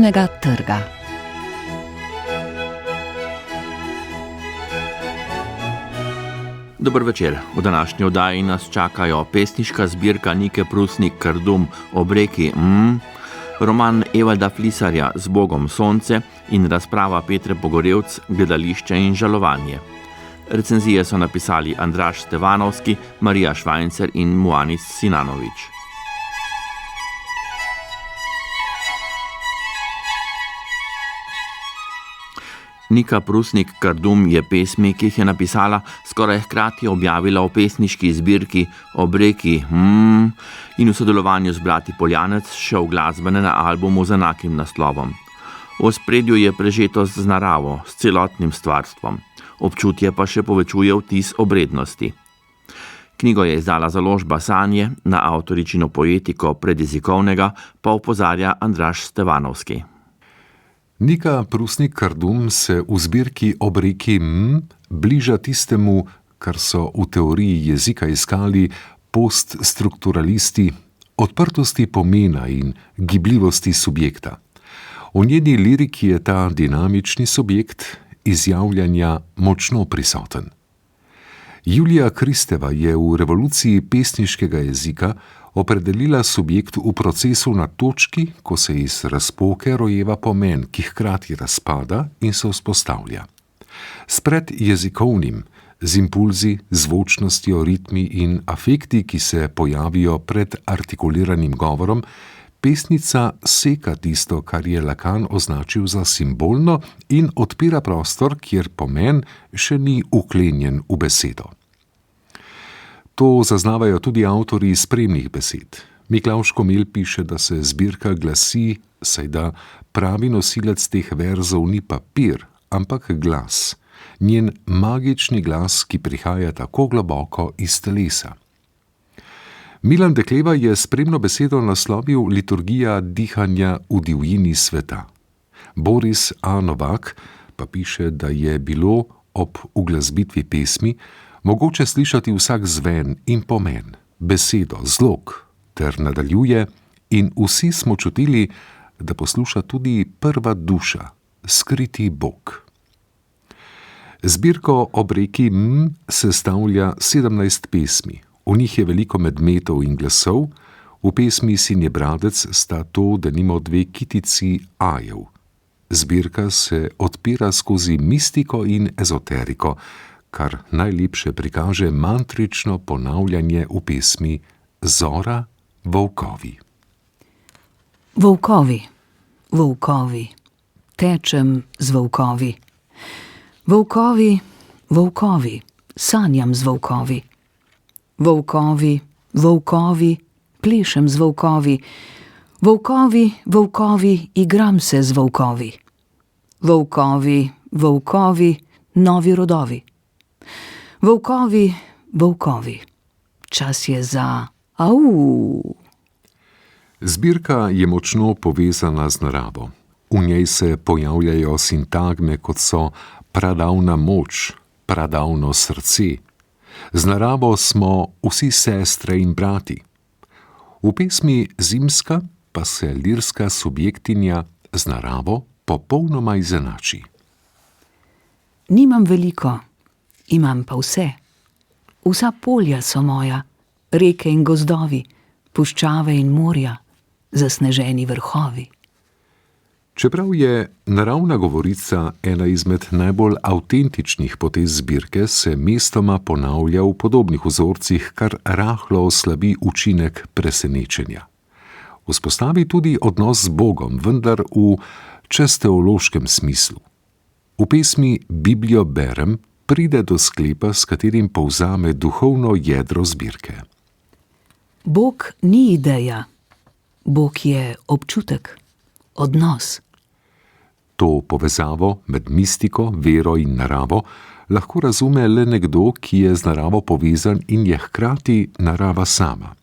knjižnega trga. Dober večer. V današnji oddaji nas čakajo pesniška zbirka Nike Prusnik Kardum Ob reki roman Evalda Flisarja Z Bogom sonce in razprava Petre Pogorevc Gledališče in žalovanje. Recenzije so napisali Andraž Stevanovski, Marija Švajncer in Muanis Sinanovič. Nika Prusnik Kardum je pesmi, ki jih je napisala, skoraj hkrati objavila v pesniški zbirki Ob reki in v sodelovanju z brati Poljanec še v glasbenem albumu z enakim naslovom. V ospredju je prežetost z naravo, s celotnim stvarstvom. Občutje pa še povečuje vtis obrednosti. Knjigo je izdala založba Sanje, na avtoričino poetiko predjezikovnega pa opozarja Andraž Stevanovski. Nika Prusnik Kardum se v zbirki Ob reki bliža tistemu, kar so v teoriji jezika iskali poststrukturalisti, odprtosti pomena in gibljivosti subjekta. V njeni liriki je ta dinamični subjekt izjavljanja močno prisoten. Julija Kristeva je v revoluciji pesniškega jezika opredelila subjekt v procesu na točki, ko se iz razpoke rojeva pomen, ki hkrati razpada in se vzpostavlja. S predjezikovnim, z impulzi, zvočnostjo, ritmi in afekti, ki se pojavijo pred artikuliranim govorom, pesnica seka tisto, kar je Lacan označil za simbolno in odpira prostor, kjer pomen še ni vklenjen v besedo. To zaznavajo tudi avtorji spremnih besed. Miklavž Komel piše, da se zbirka glasi, saj da pravi nosilec teh verzov ni papir, ampak glas. Njen magični glas, ki prihaja tako globoko iz telesa. Milan Dekleva je spremno besedo naslovil Liturgija dihanja v divjini sveta. Boris A. Novak pa piše, da je bilo ob uglasbitvi pesmi mogoče slišati vsak zven in pomen, besedo, zlog, ter nadaljuje in vsi smo čutili, da posluša tudi prva duša, skriti Bog. Zbirko Ob reki sestavlja 17 pesmi. V njih je veliko medmetov in glasov, v pesmi Sinje Bradec sta to denimo dve kitici ajev. Zbirka se odpira skozi mistiko in ezoteriko, kar najlepše prikaže mantrično ponavljanje v pesmi Zora, volkovi. Volkovi, volkovi, tečem z volkovi. Volkovi, volkovi, sanjam z volkovi. Volkovi, volkovi, plešem z volkovi. Volkovi, volkovi, igram se z volkovi. Volkovi, volkovi, novi rodovi. Volkovi, volkovi, čas je za au. Zbirka je močno povezana z naravo. V njej se pojavljajo sintagme, kot so pradavna moč, pradavno srce. Z naravo smo vsi sestre in brati. V pesmi Zimska pa se lirska subjektinja z naravo popolnoma izenači. Nimam veliko, imam pa vse. Vsa polja so moja, reke in gozdovi, puščave in morja, zasneženi vrhovi. Čeprav je naravna govorica ena izmed najbolj avtentičnih potez zbirke, se mestoma ponavlja v podobnih vzorcih, kar rahlo oslabi učinek presenečenja. Vzpostavi tudi odnos z Bogom, vendar v česteološkem smislu. V pesmi Biblijo berem pride do sklepa, s katerim povzame duhovno jedro zbirke. Bog ni ideja, Bog je občutek, odnos. To povezavo med mistiko, vero in naravo lahko razume le nekdo, ki je z naravo povezan in je hkrati narava sama.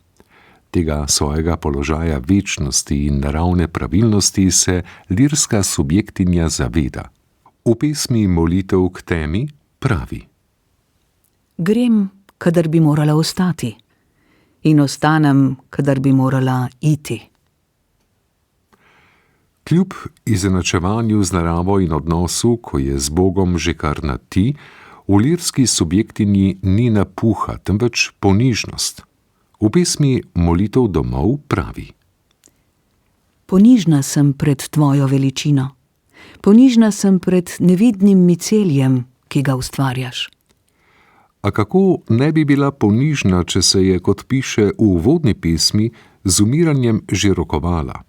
Tega svojega položaja večnosti in naravne pravilnosti se lirska subjektinja zaveda. V pesmi Molitev k temi pravi: Grem, kadar bi morala ostati, in ostanem, kadar bi morala iti. Kljub izenačevanju z naravo in odnosu, ko je z Bogom že kar na ti, v lirski subjektinji ni napuha, temveč ponižnost. V pesmi Molitev domov pravi: Ponižna sem pred tvojo veličino, ponižna sem pred nevidnim miceljem, ki ga ustvarjaš. A kako ne bi bila ponižna, če se je, kot piše v uvodni pesmi, z umiranjem že rokovala?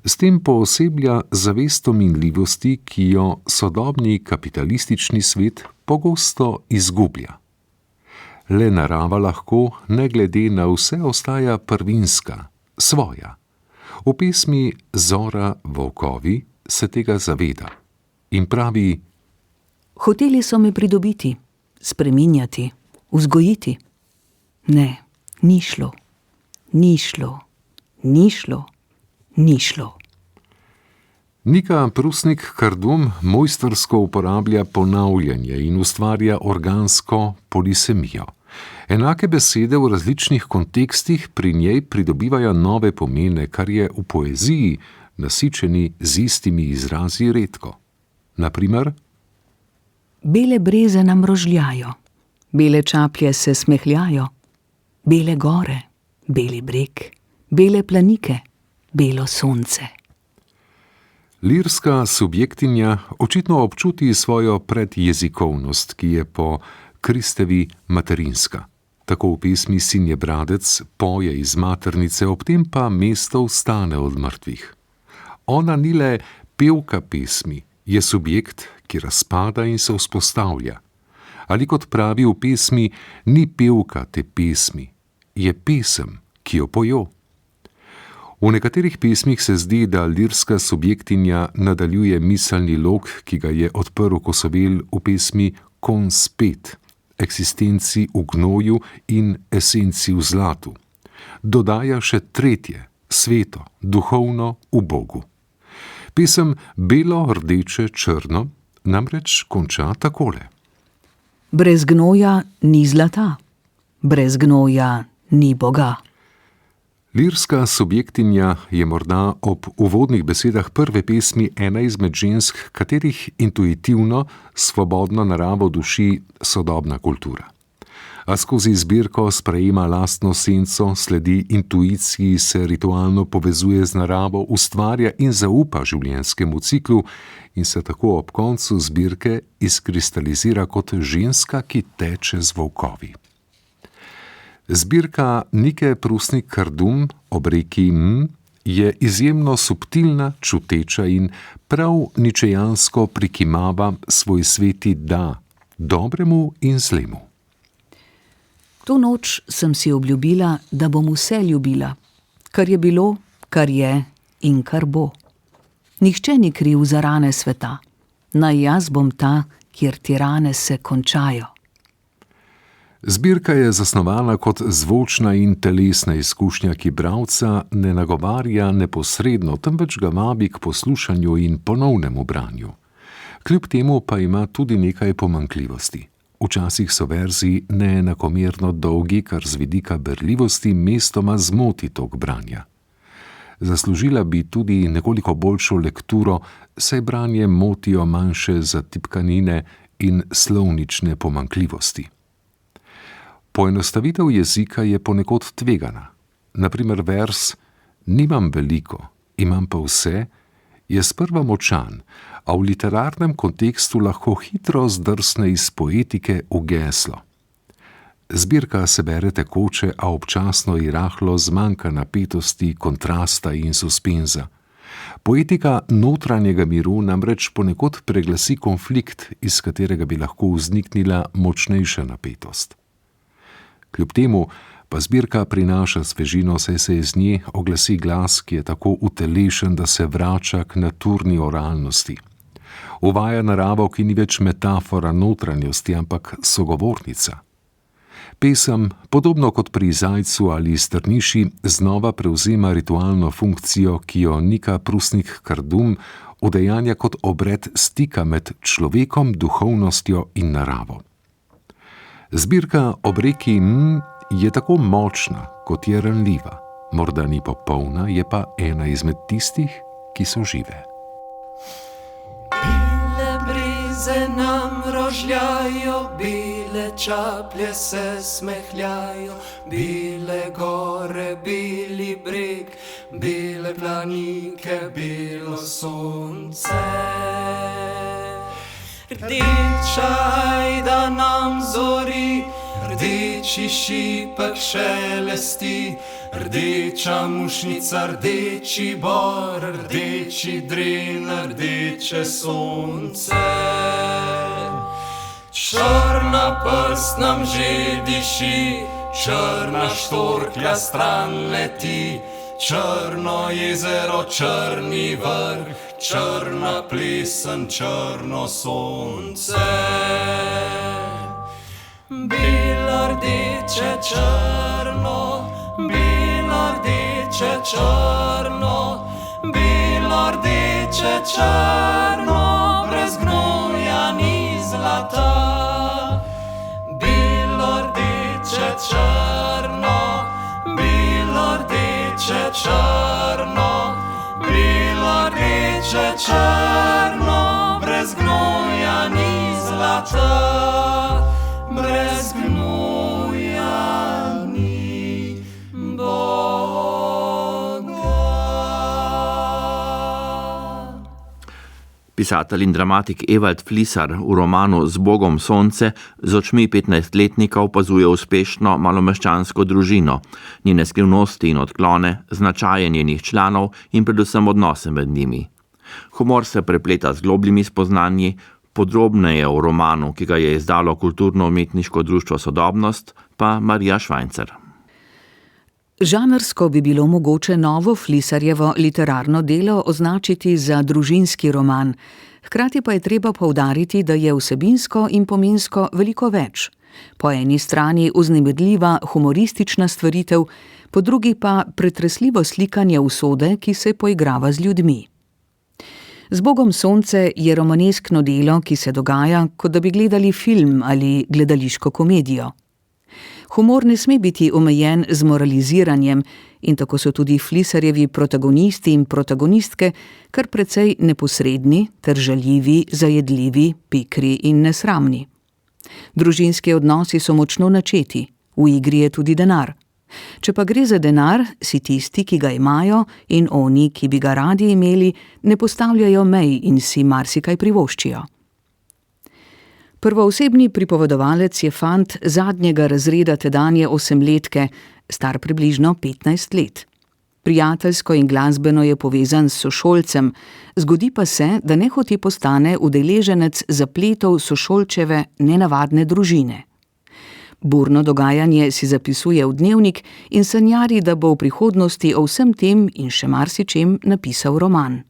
S tem pooseblja zavesto minljivosti, ki jo sodobni kapitalistični svet pogosto izgublja. Le narava lahko, ne glede na vse, ostaja prvinska, svoja. V pesmi Zora volkovi se tega zaveda in pravi: Hoteli so me pridobiti, spreminjati, vzgojiti. Ne, ni šlo, ni šlo, ni šlo, ni šlo. Nika Prusnik Kardum mojstrsko uporablja ponavljanje in ustvarja organsko polisemijo. Enake besede v različnih kontekstih pri njej pridobivajo nove pomene, kar je v poeziji, nasičeni z istimi izrazi, redko. Naprimer: Bele breze nam rožljajo, bele čaplje se smehljajo, bele gore, beli breg, bele planike, belo sonce. Lirska subjektinja očitno občuti svojo predjezikovnost, ki je po Kristevi materinska. Tako v pesmi Sin je bradec poje iz maternice, ob tem pa mesto vstane od mrtvih. Ona ni le pevka pesmi, je subjekt, ki razpada in se vzpostavlja. Ali kot pravi v pesmi, ni pevka te pesmi, je pesem, ki jo pojo. V nekaterih pesmih se zdi, da lirska subjektinja nadaljuje miselni lok, ki ga je odprl Kosovel v pesmi Kon spet, eksistenci v gnoju in esenci v zlatu. Dodaja še tretje, sveto, duhovno v Bogu. Pesem Belo, rdeče, črno namreč konča takole: Brez gnoja ni zlata, brez gnoja ni Boga. Lirska subjektinja je morda ob uvodnih besedah prve pesmi ena izmed žensk, katerih intuitivno, svobodno naravo duši sodobna kultura. A skozi zbirko sprejema lastno senco, sledi intuiciji, se ritualno povezuje z naravo, ustvarja in zaupa življenjskemu ciklu in se tako ob koncu zbirke izkristalizira kot ženska, ki teče z volkovi. Zbirka Nike Prusnik Kardum ob reki je izjemno subtilna, čuteča in prav ničejansko prikimava svoj sveti da, dobremu in zlemu. To noč sem si obljubila, da bom vse ljubila, kar je bilo, kar je in kar bo. Nihče ni kriv za rane sveta, naj jaz bom ta, kjer ti rane se končajo. Zbirka je zasnovana kot zvočna in telesna izkušnja, ki bralca ne nagovarja neposredno, temveč ga vabi k poslušanju in ponovnemu branju. Kljub temu pa ima tudi nekaj pomanjkljivosti. Včasih so verzi neenakomerno dolgi, kar z vidika berljivosti mestoma zmoti tok branja. Zaslužila bi tudi nekoliko boljšo lekturo, saj branje motijo manjše zatipkanine in slovnične pomanjkljivosti. Poenostavitev jezika je ponekod tvegana. Naprimer vers Nimam veliko, imam pa vse je sprva močan, a v literarnem kontekstu lahko hitro zdrsne iz poetike v geslo. Zbirka se bere tekoče, a občasno ji rahlo zmanjka napetosti, kontrasta in suspenza. Poetika notranjega miru namreč ponekod preglasi konflikt, iz katerega bi lahko vzniknila močnejša napetost. Kljub temu pa zbirka prinaša svežino, saj se iz nje oglasi glas, ki je tako utelešen, da se vrača k naturni oralnosti. Uvaja naravo, ki ni več metafora notranjosti, ampak sogovornica. Pesem, podobno kot pri Zajcu ali Strniši, znova prevzema ritualno funkcijo, ki jo Nika Prusnik Kardum udejanja kot obred stika med človekom, duhovnostjo in naravo. Zbirka ob reki je tako močna, kot je ranljiva. Morda ni popolna, je pa ena izmed tistih, ki so žive. Bile brize nam rožljajo, bile čaplje se smehljajo, bile gore, bili breg, bile planike, bilo sonce. Rdeča ajda nam zori, rdeči šipek šelesti, rdeča mušnica, rdeči bor, rdeči dren, rdeče sonce. Črna prst nam že diši, črna štorklja stran leti, črno jezero, črni vrh, črna plesen, črno sonce. Bilo rdeče črno, bilo rdeče črno, bilo rdeče črno, brez gnoja ni zlata. Bilo rdeče črno, bilo rdeče črno, bilo rdeče črno, brez gnoja ni zlata. Brez gnoja ni Boga. Pisatelj in dramatik Ewald Flisar v romanu Z Bogom sonce z očmi 15-letnika opazuje uspešno malomeščansko družino, njene skrivnosti in odklone, značaje njenih članov in predvsem odnose med njimi. Humor se prepleta z globljimi spoznanji, podrobneje v romanu, ki ga je izdalo Kulturno-umetniško društvo Sodobnost, pa Marija Švajncer. Žanrsko bi bilo mogoče novo Flisarjevo literarno delo označiti za družinski roman, hkrati pa je treba poudariti, da je vsebinsko in pomensko veliko več. Po eni strani vznemirljiva humoristična stvaritev, po drugi pa pretresljivo slikanje usode, ki se poigrava z ljudmi. Z Bogom sonce je romaneskno delo, ki se dogaja, kot da bi gledali film ali gledališko komedijo. Humor ne sme biti omejen z moraliziranjem in tako so tudi Flisarjevi protagonisti in protagonistke kar precej neposredni ter žaljivi, zajedljivi, pikri in nesramni. Družinski odnosi so močno načeti, v igri je tudi denar. Če pa gre za denar, si tisti, ki ga imajo, in oni, ki bi ga radi imeli, ne postavljajo mej in si marsikaj privoščijo. Prvoosebni pripovedovalec je fant zadnjega razreda tedanje 8-letke, star približno 15 let. Prijateljsko in glasbeno je povezan s sošolcem, zgodi pa se, da nehote postane udeleženec zapletov sošolčeve nenavadne družine. Burno dogajanje si zapisuje v dnevnik in sanjari, da bo v prihodnosti o vsem tem in še marsičem napisal roman.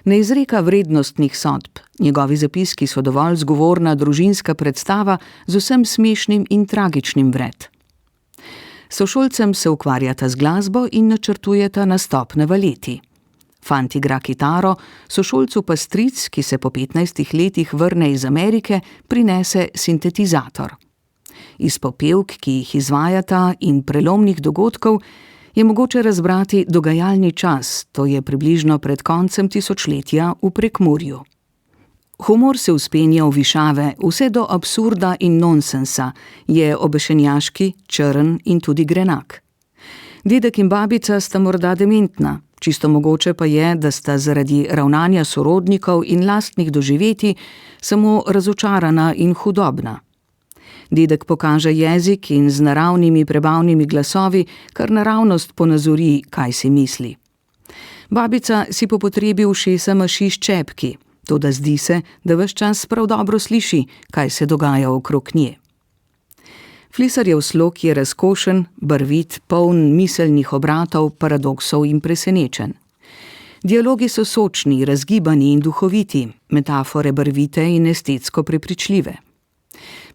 Ne izreka vrednostnih sodb, njegovi zapiski so dovolj zgovorna družinska predstava z vsem smešnim in tragičnim vred. S sošolcem se ukvarjata z glasbo in načrtujeta nastop na valeti. Fant igra kitaro, sošolcu pa stric, ki se po 15 letih vrne iz Amerike, prinese sintetizator. Iz popevk, ki jih izvajata, in prelomnih dogodkov je mogoče razbrati dogajalni čas, to je približno pred koncem tisočletja v Prekmurju. Humor se vzpenja v višave, vse do absurda in nonsensa, je obešenjaški, črn in tudi grenak. Dedek in babica sta morda dementna, čisto mogoče pa je, da sta zaradi ravnanja sorodnikov in lastnih doživetij samo razočarana in hudobna. Dedek pokaže jezik in z naravnimi prebavnimi glasovi kar naravnost ponazori, kaj si misli. Babica si po potrebi ušesa maši s čepki, toda zdi se, da ves čas prav dobro sliši, kaj se dogaja okrog nje. Flisarjev slog je razkošen, barvit, poln miselnih obratov, paradoksov in presenečenj. Dialogi so sočni, razgibani in duhoviti, metafore barvite in estetsko prepričljive.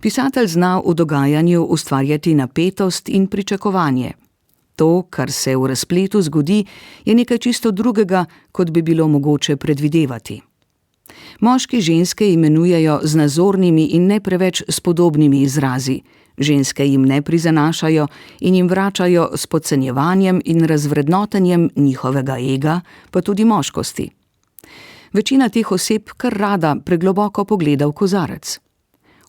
Pisatelj zna v dogajanju ustvarjati napetost in pričakovanje. To, kar se v razpletu zgodi, je nekaj čisto drugega, kot bi bilo mogoče predvidevati. Moški ženske imenujejo z nazornimi in ne preveč spodobnimi izrazi, ženske jim ne prizanašajo in jim vračajo s podcenjevanjem in razvrednotenjem njihovega ega, pa tudi moškosti. Večina teh oseb kar rada pregloboko pogleda v kozarec.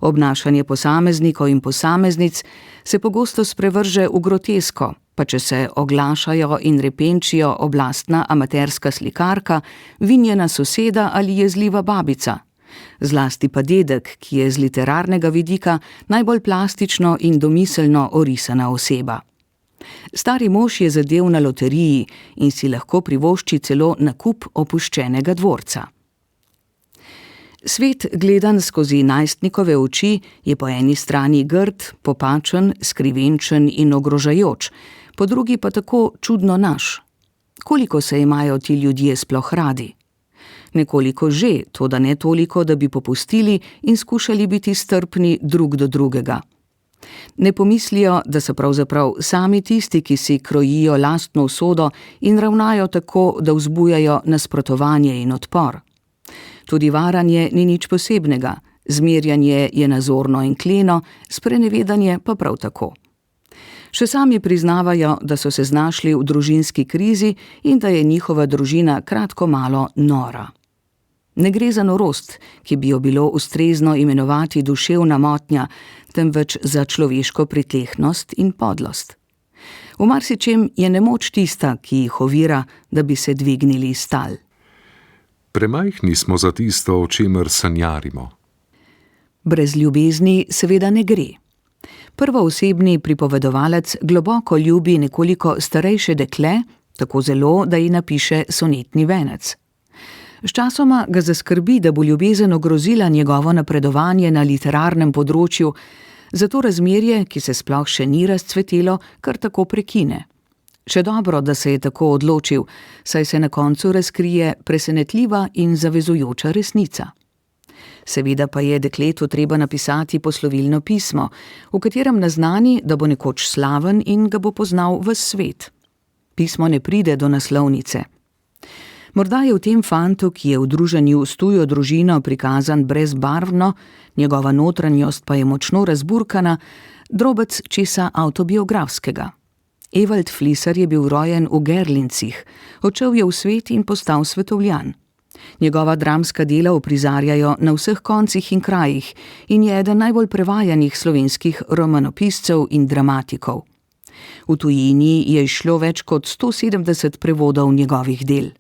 Obnašanje posameznikov in posameznic se pogosto sprevrže v grotesko, pa če se oglašajo in repenčijo oblastna amaterska slikarka, vinjena soseda ali jezljiva babica. Zlasti pa dedek, ki je z literarnega vidika najbolj plastično in domiselno orisana oseba. Stari mož je zadel na loteriji in si lahko privošči celo nakup opuščenega dvorca. Svet, gledan skozi najstnikove oči, je po eni strani grd, popačen, skrivenčen in ogrožajoč, po drugi pa tako čudno naš. Koliko se imajo ti ljudje sploh radi? Nekoliko že, toda ne toliko, da bi popustili in skušali biti strpni drug do drugega. Ne pomislijo, da so pravzaprav sami tisti, ki si krojijo lastno usodo in ravnajo tako, da vzbujajo nasprotovanje in odpor. Tudi varanje ni nič posebnega, zmerjanje je nazorno in kleno, sprenevedanje pa prav tako. Še sami priznavajo, da so se znašli v družinski krizi in da je njihova družina kratko malo nora. Ne gre za norost, ki bi jo bilo ustrezno imenovati duševna motnja, temveč za človeško pritlehnost in podlost. V marsičem je nemoč tista, ki jih ovira, da bi se dvignili iz tal. Premajhni smo za tisto, o čemer sanjarimo. Brez ljubezni seveda ne gre. Prvoosebni pripovedovalec globoko ljubi nekoliko starejše dekle, tako zelo, da ji napiše sonetni venec. Sčasoma ga zaskrbi, da bo ljubezen ogrozila njegovo napredovanje na literarnem področju, zato razmerje, ki se sploh še ni razcvetelo, kar tako prekine. Še dobro, da se je tako odločil, saj se na koncu razkrije presenetljiva in zavezujoča resnica. Seveda pa je dekletu treba napisati poslovilno pismo, v katerem naznani, da bo nekoč slaven in ga bo poznal ves svet. Pismo ne pride do naslovnice. Morda je v tem fantu, ki je v druženju s tujo družino prikazan brezbarvno, njegova notranjost pa je močno razburkana, drobec česa avtobiografskega. Ewald Flisar je bil rojen v Gerlincih, odšel je v svet in postal svetovljan. Njegova dramska dela uprizarjajo na vseh koncih in krajih in je eden najbolj prevajanih slovenskih romanopiscev in dramatikov. V tujini je izšlo več kot 170 prevodov njegovih del.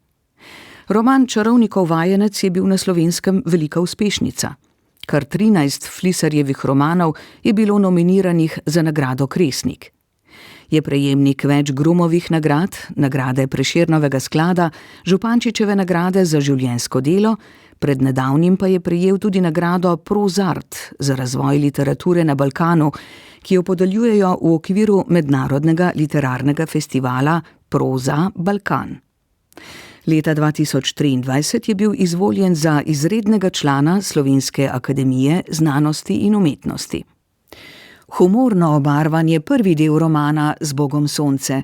Roman Čarovnikov vajenec je bil na Slovenskem velika uspešnica. Kar 13 Flisarjevih romanov je bilo nominiranih za nagrado Kresnik. Je prejemnik več Grumovih nagrad, nagrade Prešernovega sklada, Župančičeve nagrade za življenjsko delo, pred nedavnim pa je prejel tudi nagrado Prozart za razvoj literature na Balkanu, ki jo podeljujejo v okviru mednarodnega literarnega festivala Proza Balkan. Leta 2023 je bil izvoljen za izrednega člana Slovenske akademije znanosti in umetnosti. Humorno obarvan je prvi del romana Zbogom sonce.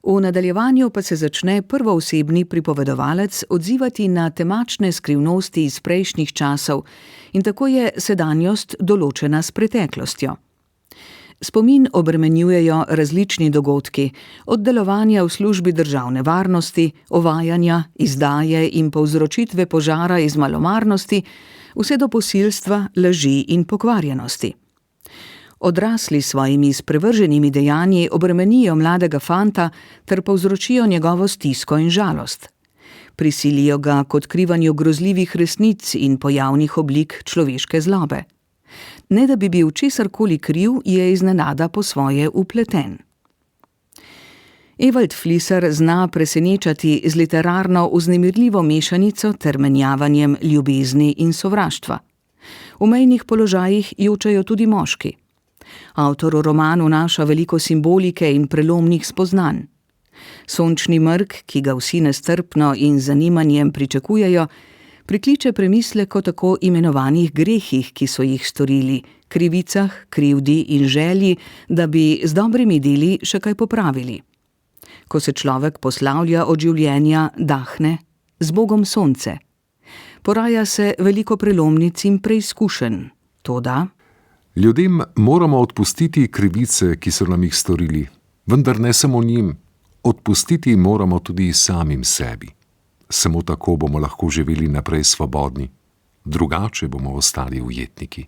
V nadaljevanju pa se začne prvoosebni pripovedovalec odzivati na temačne skrivnosti iz prejšnjih časov in tako je sedanjost določena s preteklostjo. Spomin obremenjujejo različni dogodki, od delovanja v službi državne varnosti, ovajanja, izdaje in povzročitve požara iz malomarnosti, vse do posilstva, laži in pokvarjenosti. Odrasli s svojimi sprevrženimi dejanji obremenijo mladega fanta ter povzročijo njegovo stisko in žalost. Prisilijo ga k odkrivanju grozljivih resnic in pojavnih oblik človeške zlobe. Ne da bi bil česarkoli kriv, je iznenada po svoje upleten. Ewald Flisar zna presenečati z literarno vznemirljivo mešanico ter menjavanjem ljubezni in sovraštva. V mejnih položajih jočejo tudi moški. Avtor v roman vnaša veliko simbolike in prelomnih spoznanj. Sončni mrk, ki ga vsi nestrpno in z zanimanjem pričakujejo, prikliče premislek o tako imenovanih grehih, ki so jih storili, krivicah, krivdi in želji, da bi z dobrimi deli še kaj popravili. Ko se človek poslavlja od življenja, dahne, Zbogom sonce. Poraja se veliko prelomnic in preizkušenj. Toda ljudem moramo odpustiti krivice, ki so nam jih storili, vendar ne samo njim. Odpustiti moramo tudi samim sebi. Samo tako bomo lahko živeli naprej svobodni. Drugače bomo ostali ujetniki.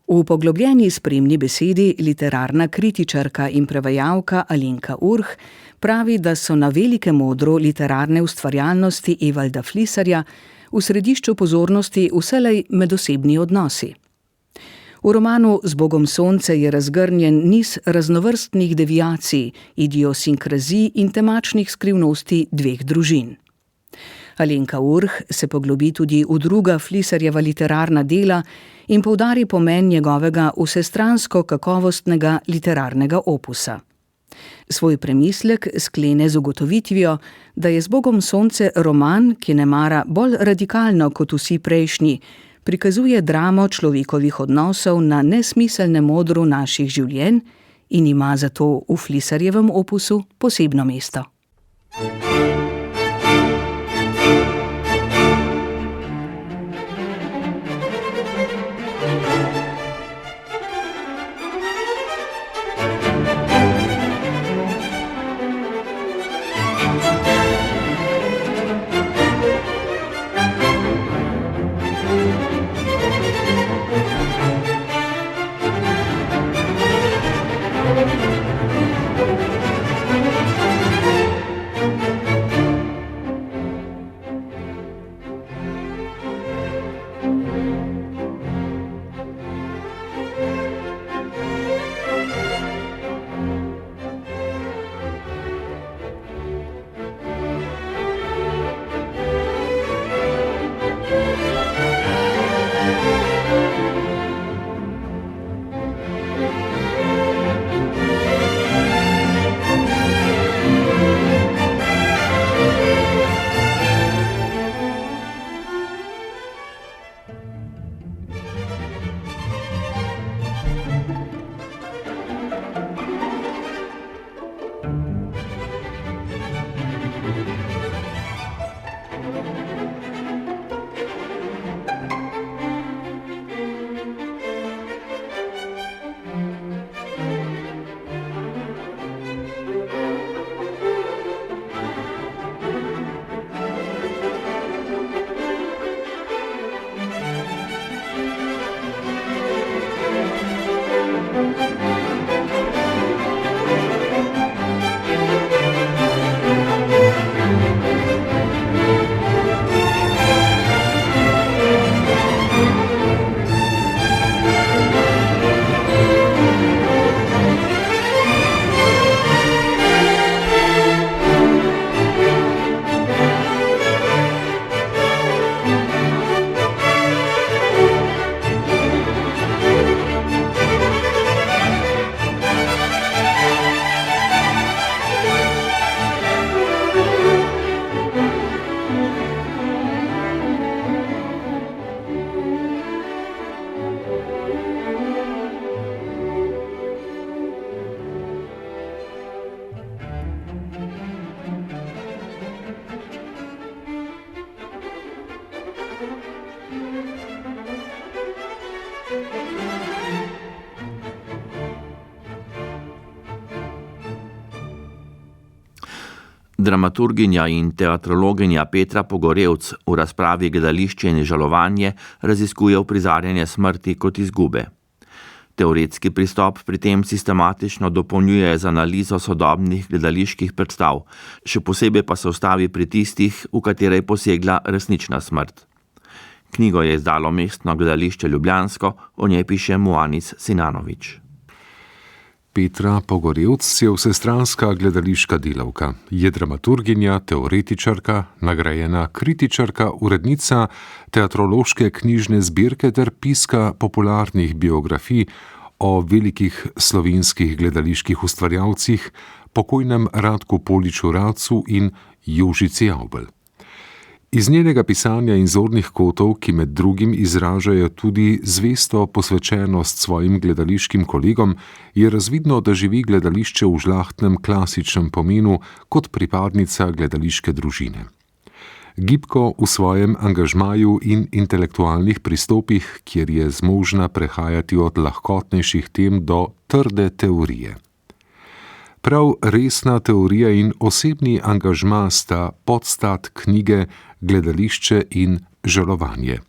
V poglobljeni spremni besedi literarna kritičarka in prevajalka Alenka Urh pravi, da so na velikem odru literarne ustvarjalnosti Evalda Flisarja v središču pozornosti vselej medosebni odnosi. V romanu Z Bogom sonce je razgrnjen niz raznovrstnih deviacij, idiosinkrazij in temačnih skrivnosti dveh družin. Alenka Urh se poglobi tudi v druga Flisarjeva literarna dela in poudari pomen njegovega vsestransko kakovostnega literarnega opusa. Svoj premislek sklene z ugotovitvijo, da je Z Bogom sonce roman, ki ne mara bolj radikalno kot vsi prejšnji, prikazuje dramo človekovih odnosov na nesmiselnem odru naših življenj in ima zato v Flisarjevem opusu posebno mesto. Dramaturginja in teatrologinja Petra Pogorevc v razpravi Gledališče in žalovanje raziskuje uprizarjanje smrti kot izgube. Teoretski pristop pri tem sistematično dopolnjuje z analizo sodobnih gledaliških predstav, še posebej pa se ustavi pri tistih, v katere je posegla resnična smrt. Knjigo je izdalo Mestno gledališče ljubljansko, o njej piše Moanis Sinanović. Petra Pogorevc je vsestranska gledališka delavka, je dramaturginja, teoretičarka, nagrajena kritičarka, urednica teatrološke knjižne zbirke ter piska popularnih biografij o velikih slovenskih gledaliških ustvarjalcih, pokojnem Radku Poliču Racu in Jožici Avbelj. Iz njenega pisanja in zornih kotov, ki med drugim izražajo tudi zvesto posvečenost svojim gledališkim kolegom, je razvidno, da živi gledališče v žlahtnem klasičnem pomenu kot pripadnica gledališke družine. Gibko v svojem angažmaju in intelektualnih pristopih, kjer je zmožna prehajati od lahkotnejših tem do trde teorije. Prav resna teorija in osebni angažma sta podstat knjige Gledališče in žalovanje.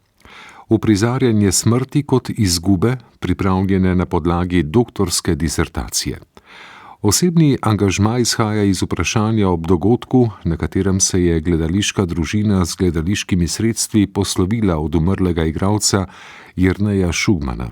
Uprizarjanje smrti kot izgube, pripravljene na podlagi doktorske disertacije. Osebni angažma izhaja iz vprašanja ob dogodku, na katerem se je gledališka družina z gledališkimi sredstvi poslovila od umrlega igralca Jerneja Šugmana.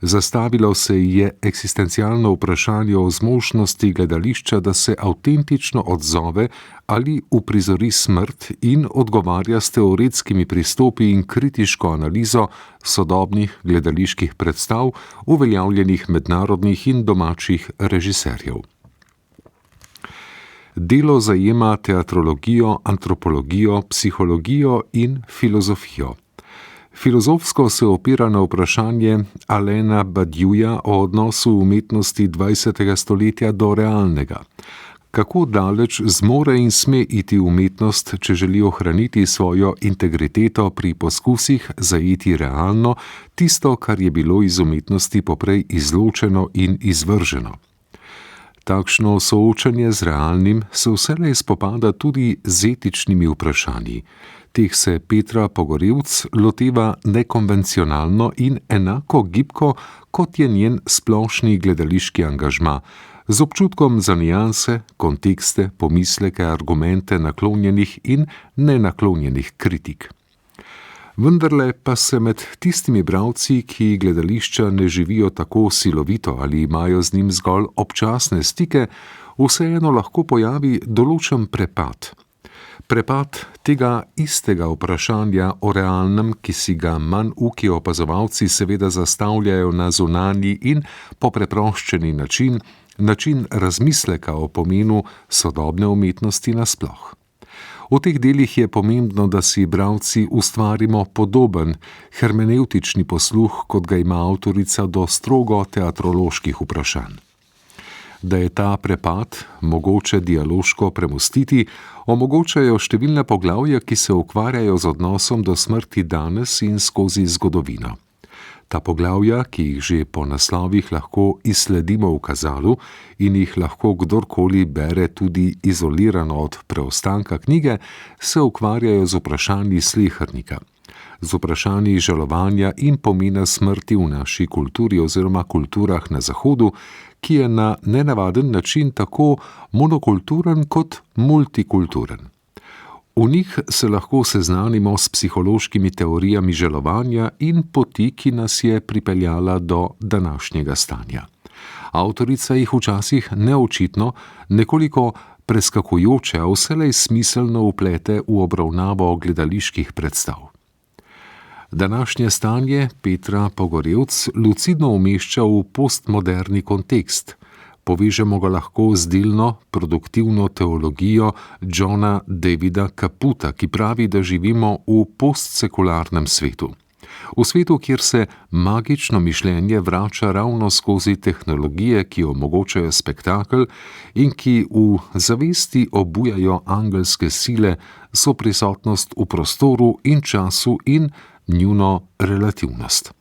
Zastavilo se je eksistencialno vprašanje o zmožnosti gledališča, da se avtentično odzove ali uprizori smrt in odgovarja s teoretskimi pristopi in kritiško analizo sodobnih gledaliških predstav uveljavljenih mednarodnih in domačih režiserjev. Delo zajema teatrologijo, antropologijo, psihologijo in filozofijo. Filozofsko se opira na vprašanje Alaina Badiouja o odnosu umetnosti 20. stoletja do realnega. Kako daleč zmore in sme iti umetnost, če želi ohraniti svojo integriteto pri poskusih zajeti realno, tisto, kar je bilo iz umetnosti poprej izločeno in izvrženo. Takšno soočanje z realnim se vselej spopada tudi z etičnimi vprašanji. Teh se Petra Pogorevc loteva nekonvencionalno in enako gibko, kot je njen splošni gledališki angažma, z občutkom za nianse, kontekste, pomisleke, argumente naklonjenih in nenaklonjenih kritik. Vendarle pa se med tistimi bralci, ki gledališča ne živijo tako silovito ali imajo z njim zgolj občasne stike, vseeno lahko pojavi določen prepad. Prepad tega istega vprašanja o realnem, ki si ga manj uki opazovalci seveda zastavljajo na zunanji in popreproščeni način razmisleka o pomenu sodobne umetnosti nasploh. V teh delih je pomembno, da si bralci ustvarimo podoben hermenevtični posluh, kot ga ima avtorica do strogo teatroloških vprašanj. Da je ta prepad mogoče dialoško premostiti, omogočajo številna poglavja, ki se ukvarjajo z odnosom do smrti danes in skozi zgodovino. Ta poglavja, ki jih že po naslovih lahko izsledimo v kazalu in jih lahko kdorkoli bere tudi izolirano od preostanka knjige, se ukvarjajo z vprašanji slehernika, z vprašanji žalovanja in pomena smrti v naši kulturi oziroma kulturah na Zahodu, ki je na nenavaden način tako monokulturen kot multikulturen. V njih se lahko seznanimo s psihološkimi teorijami žalovanja in poti, ki nas je pripeljala do današnjega stanja. Avtorica jih včasih neočitno, nekoliko preskakujoče, a vselej smiselno vplete v obravnavo gledaliških predstav. Današnje stanje Petra Pogorevc lucidno umešča v postmoderni kontekst. Povežemo ga lahko z delno, produktivno teologijo Johna Davida Caputa, ki pravi, da živimo v postsekularnem svetu. V svetu, kjer se magično mišljenje vrača ravno skozi tehnologije, ki omogočajo spektakel in ki v zavesti obujajo angelske sile, so prisotnost v prostoru in času in njuno relativnost.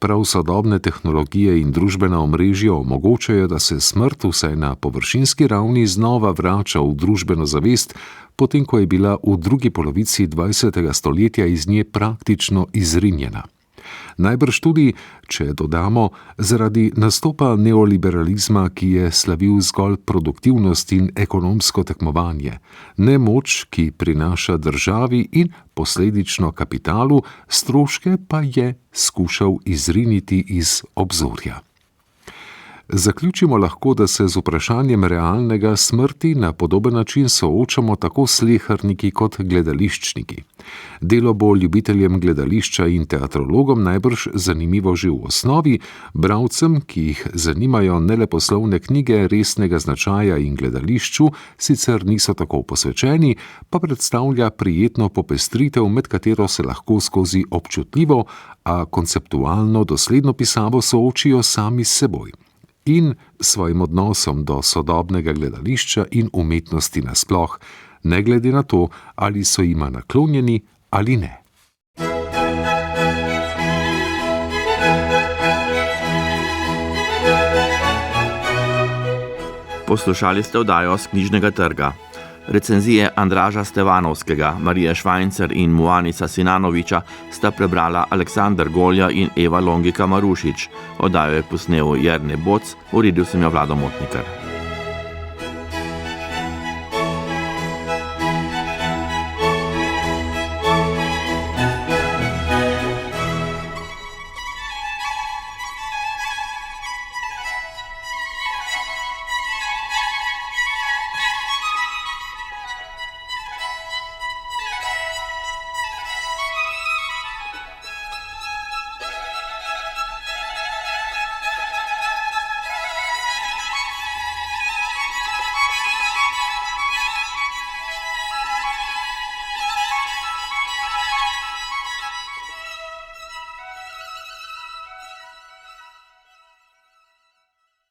Prav sodobne tehnologije in družbena omrežja omogočajo, da se smrt vsaj na površinski ravni znova vrača v družbeno zavest, potem ko je bila v drugi polovici 20. stoletja iz nje praktično izrinjena. Najbrž tudi, če dodamo, zaradi nastopa neoliberalizma, ki je slavil zgolj produktivnost in ekonomsko tekmovanje, nemoč, ki prinaša državi in posledično kapitalu, stroške pa je skušal izriniti iz obzorja. Zaključimo lahko, da se z vprašanjem realnega smrti na podoben način soočamo tako sleherniki kot gledališčniki. Delo bo ljubiteljem gledališča in teatrologom najbrž zanimivo že v osnovi, bralcem, ki jih zanimajo ne le poslovne knjige resnega značaja in gledališču, sicer niso tako posvečeni, pa predstavlja prijetno popestritev, med katero se lahko skozi občutljivo, a konceptualno dosledno pisavo soočijo sami s seboj in svojim odnosom do sodobnega gledališča in umetnosti nasploh, ne glede na to, ali so jima naklonjeni ali ne. Poslušali ste oddajo z Knjižnega trga. Recenzije Andraža Stevanovskega, Marije Švajncer in Muanica Sinanoviča sta prebrala Aleksandar Golja in Eva Longika Marušič. Oddajo je posnel Jernej Boc, uredil sem jo Vlado Motnikar.